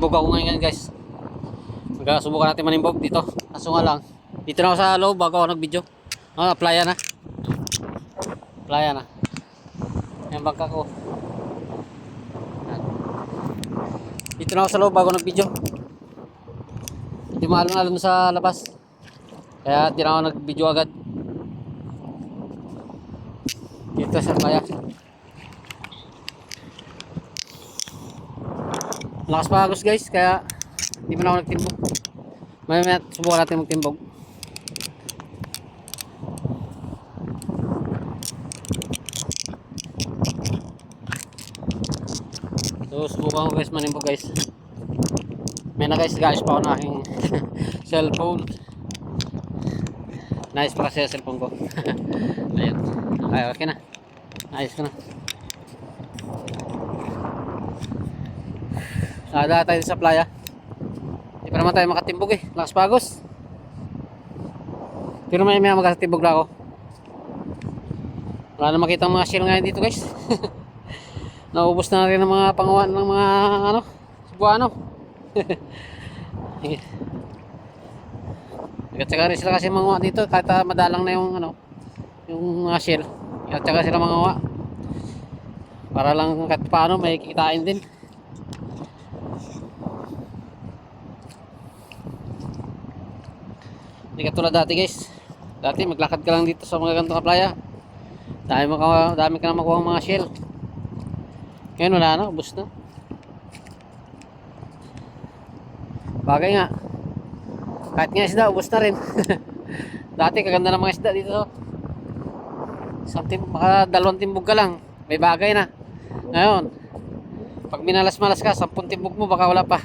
Magtitimbog ako ngayon guys. Subukan natin manimbog dito. Kaso nga lang, dito na ako sa loob bago ako nag-video. Playa na. Playa na. Yung bangka ko. Dito na ako sa loob bago nag-video. Hindi maalon-alon sa labas. Kaya di na ako nag-video agad. Dito sa playa. Lakas pa agos guys, kaya hindi mo na ako nagtimbog. Mamaya subukan natin magtimbog. So subukan ko guys manimbog guys. May na guys pa ako na aking cellphone. Nice pa kasi yung cellphone ko. Ayun. Ay okay na. Ayos ko na. Sada tayo sa playa. Hindi pa naman tayo makatimbog eh. Lakas pagos. Pero may magkatimbog na ako. Wala na makita ang mga shell ngayon dito guys. Naubos na rin ang mga pangawan ng mga Cebuano. Nagtsaka rin sila kasi mga dito kahit madalang na yung yung mga shell. Nagtsaka sila mga para lang kahit paano may kikitain din. Hindi katulad dati guys. Dati maglakad ka lang dito sa mga ganitong playa. Dami ka na makuha ng mga shell. Ngayon wala na, ubos na. Bagay nga. Kahit nga isda, ubos na rin. Dati kaganda ng mga isda dito. Baka 2 timbog ka lang, may bagay na. Ngayon, pag minalas-malas ka, 10 timbog mo, baka wala pa.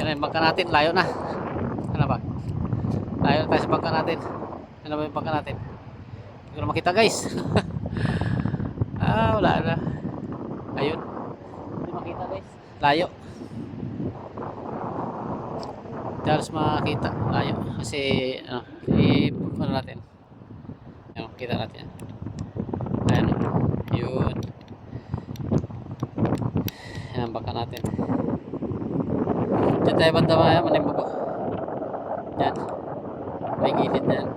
Yan yung bangka natin, layo na. Ano ba? Layo na tayo sa bangka natin. Ano ba yung bangka natin? Hindi ko na makita guys. Wala na. Ayun. Hindi makita guys. Layo. Hindi halos makita. Layo. Kasi, ano natin. Ayun, kita natin. Ayun. Yun. Yan ang bangka natin. Diyan tayo banda maya, manimbog ko. Yan. May gilid na yan.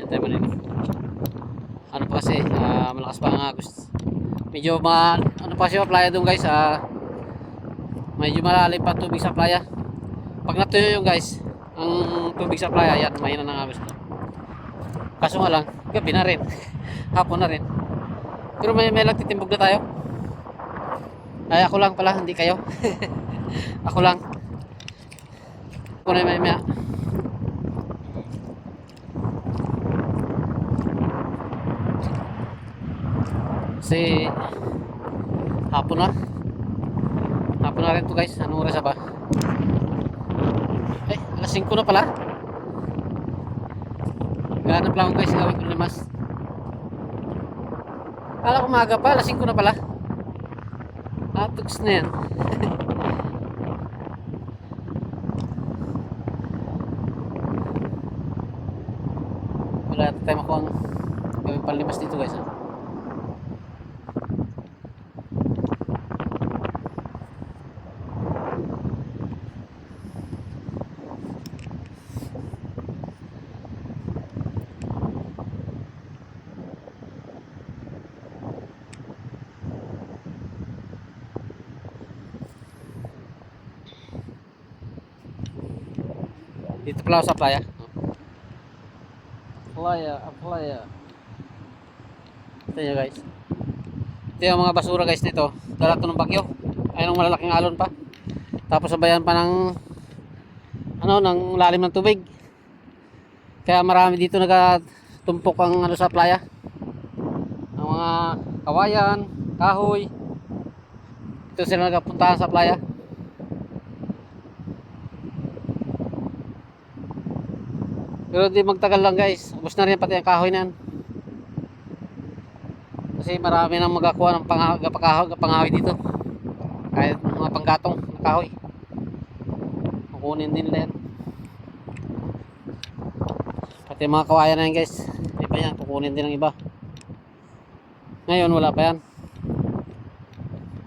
Diyan tayo manimbog. Ano pa kasi, malakas pa ang agos. Medyo ano pa siya playa doon guys. Medyo malalim pa tubig sa playa. Pag natuyo yung guys, ang tubig sa playa, yan, mahina ng agos to. Kaso nga lang, gabi na rin. Hapon na rin. Pero may nagtitimbog na tayo. Ay ako lang pala, hindi kayo. Ako lang. Ako na may kasi hapon na. Hapon na rin to guys. Anong oras ba? Alas 5 na pala. Ganap lang guys, gawin ko limas. Kala ko maaga pa, alas 5 na pala. Tugs na yan. Wala tayo makuha ang gawin panlimas dito guys. Dito pala ako sa playa. Playa. Ito nyo guys. Ito yung mga basura guys nito. Dala ito ng bagyo. Ayun ang malalaking alon pa. Tapos sabayan pa ng ng lalim ng tubig. Kaya marami dito nagatumpok ang sa playa. Ang mga kawayan, kahoy. Ito sila nagpuntahan sa playa. Pero di magtagal lang guys. Ubos na rin pati ang kahoy na yan. Kasi marami nang magakuha ng pangahoy dito. Kahit mga panggatong na kahoy. Kukunin din nila yan. Pati mga kawayan na yan guys. Iba yan. Kukunin din ng iba. Ngayon wala pa yan.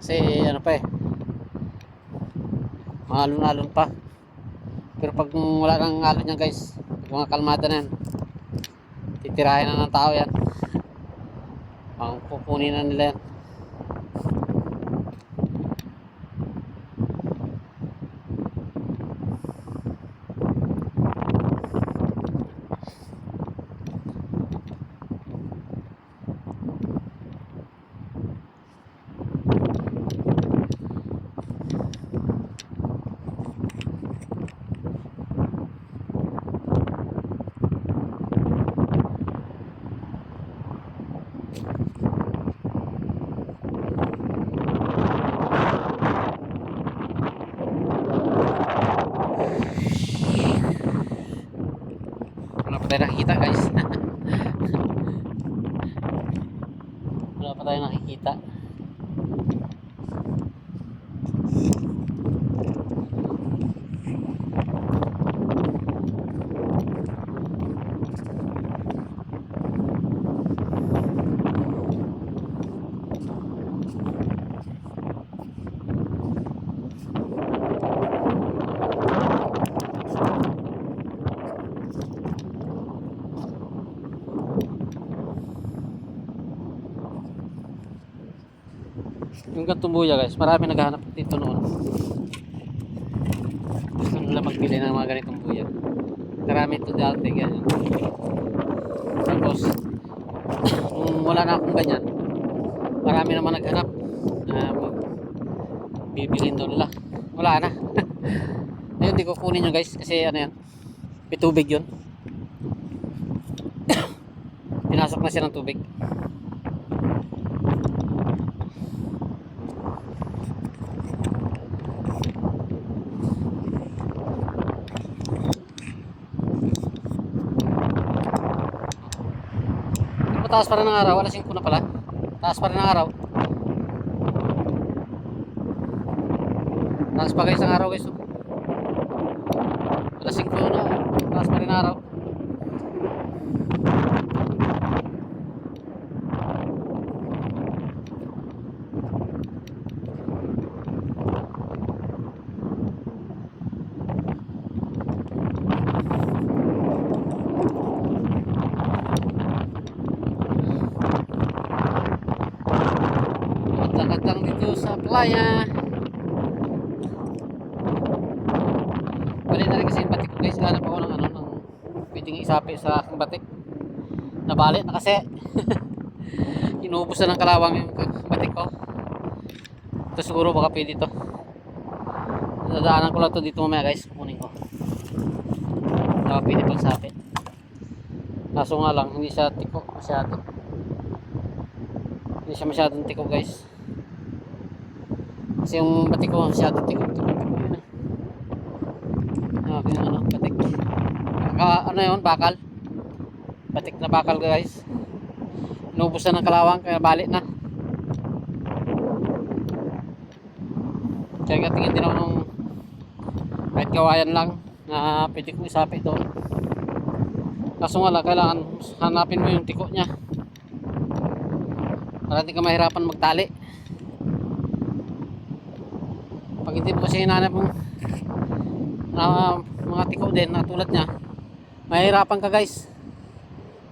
Kasi ano pa eh, maalon-alon pa. Pero pag wala nang alon yan guys, pag mga kalmada na yan, titirahin na ng tao yan. Ang kukunin na nila yan. Wala pa tayo nakikita guys. Wala pa tayo nakikita. Yung Gantumbuya guys, marami naghahanap dito noon. Gusto nila magbili ng mga ganitong buya. Karami ito dati ganyan. Tapos kung wala na akong ganyan, marami naman naghanap na bibilhin doon nila. Wala na. Ayun, di ko kunin yun guys kasi ano yan, may tubig yun. Pinasok na siya ng tubig. Taas pa rin ng araw, alas 5 na pala. Taas pa rin ng araw. Taas pa guys ang araw guys. Alas 5 na, taas pa rin ng araw. Lakad dito sa playa. Balik na rin kasi yung batik ko guys. Hanap ako ng ano, ng pwedeng isapi sa aking batik. Nabalik na kasi. Inubos na ng kalawang yung batik ko. Ito siguro baka pwede ito. Dadaanan ko lang ito dito mamaya guys. Kukunin ko. Baka pwede pang sapi. Kaso nga lang, hindi siya tiko masyado. Hindi siya masyadong tiko guys. Kasi yung batik ko masyado tiko yun eh. Okay, ano, batik. Ano yun, bakal. Batik na bakal guys. Inubos na ng kalawang kaya balik na. Kaya tingin din ako nung kahit gawayan lang na pwede kong isapi doon. Kaso nga lang, kailangan hanapin mo yung tiko nya para hindi ka mahirapan magtali. Pag hindi mo kasi hinanap mo mga tiko din na tulad nya, mahirapan ka guys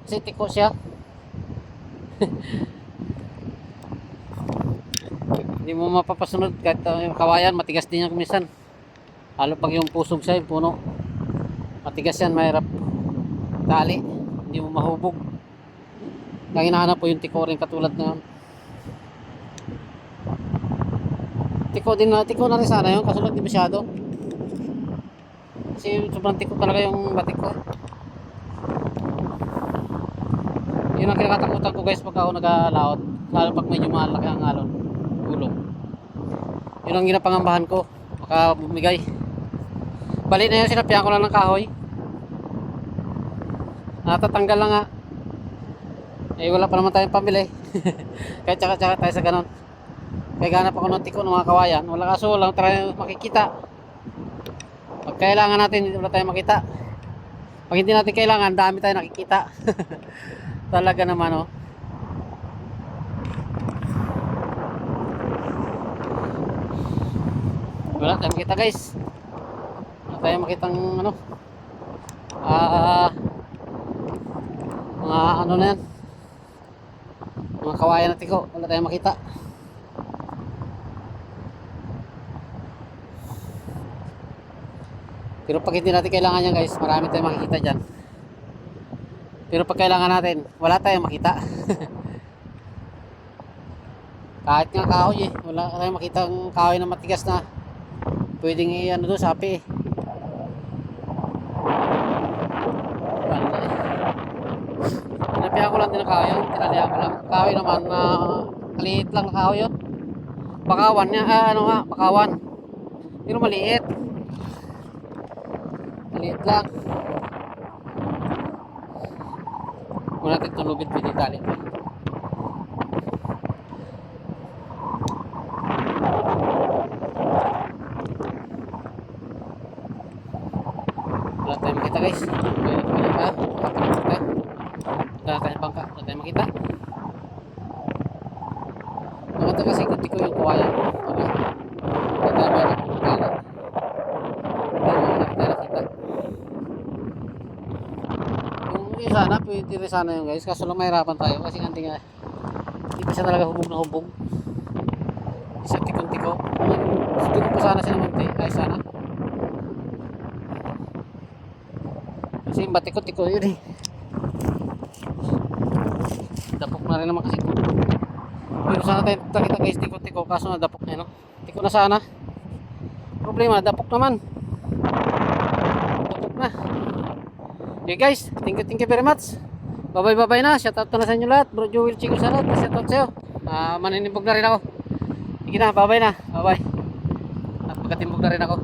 kasi tiko siya. Hindi mo mapapasunod kahit yung kawayan matigas din yan kumisan, lalo pag yung pusog siya yung puno matigas yan, mahirap tali, hindi mo mahubog. Kaya hinahanap po yung tiko rin katulad na tiko na rin sana yun, kaso lang di masyado kasi sobrang tiko talaga yung batik ko. Yun ang kinakatakutan ko guys pag ako nag-laot, lalo pag medyo malaki ang alon, gulong. Yun ang ginapangambahan ko, baka bumigay. Balik na yun, sinapian ko lang ng kahoy, natatanggal lang nga. Eh wala pa naman tayong pambili. Kaya tsaka tayo sa ganon. Kaya ganap ako ng tiko ng mga kawayan. Wala, kaso lang tayo makikita. Pag kailangan natin, wala tayong makita. Pag hindi natin kailangan, dami tayo nakikita. Talaga naman oh. Wala tayong makita guys. Wala tayong makitang ano. Ah, mga ano na yan. Mga kawayan na tiko. Wala tayong makita. Pero pag hindi natin kailangan yan guys, marami tayong makikita dyan. Pero pag kailangan natin, wala tayong makita. Kahit nga kahoy eh, wala tayong makitang kahoy na matigas na pwedeng ano doon, sapi eh. Wala eh. Tinapihan ko lang din ang kahoy yun, tinalihan ko lang. Kahoy naman na maliit lang na kahoy yun. Bakawan niya, ano nga, bakawan. Pero maliit. Maliit lang. Kung natin tulubid, pwede tali. Wala tayong makita guys. Wala tayong bangka. Wala tayong makita. Maganda kasi kunti ko yung kawayan. Wala tayong makita. Yung sana, pwede rin sana yun guys. Kaso lang mahirapan tayo. Kasi hindi nga, hindi pa siya talaga hubog na hubog. Isa tikong-tiko. Gusto ko pa sana siya naman ay sana. Kasi yung batiko-tiko yun eh. Dapok na rin naman kasi. Pero sana tayo kita guys, tiko-tiko. Kaso na dapok na yun. Tiko na sana. Problema, dapok naman. Dapok na. Okay guys, thank you very much. Bye-bye na. Shoutout na sa inyo lahat. Bro Joel Chico Salot. Shoutout sa'yo. Maninibog na rin ako. Sige na, bye-bye na. Bye-bye. At magkatimbog na rin ako.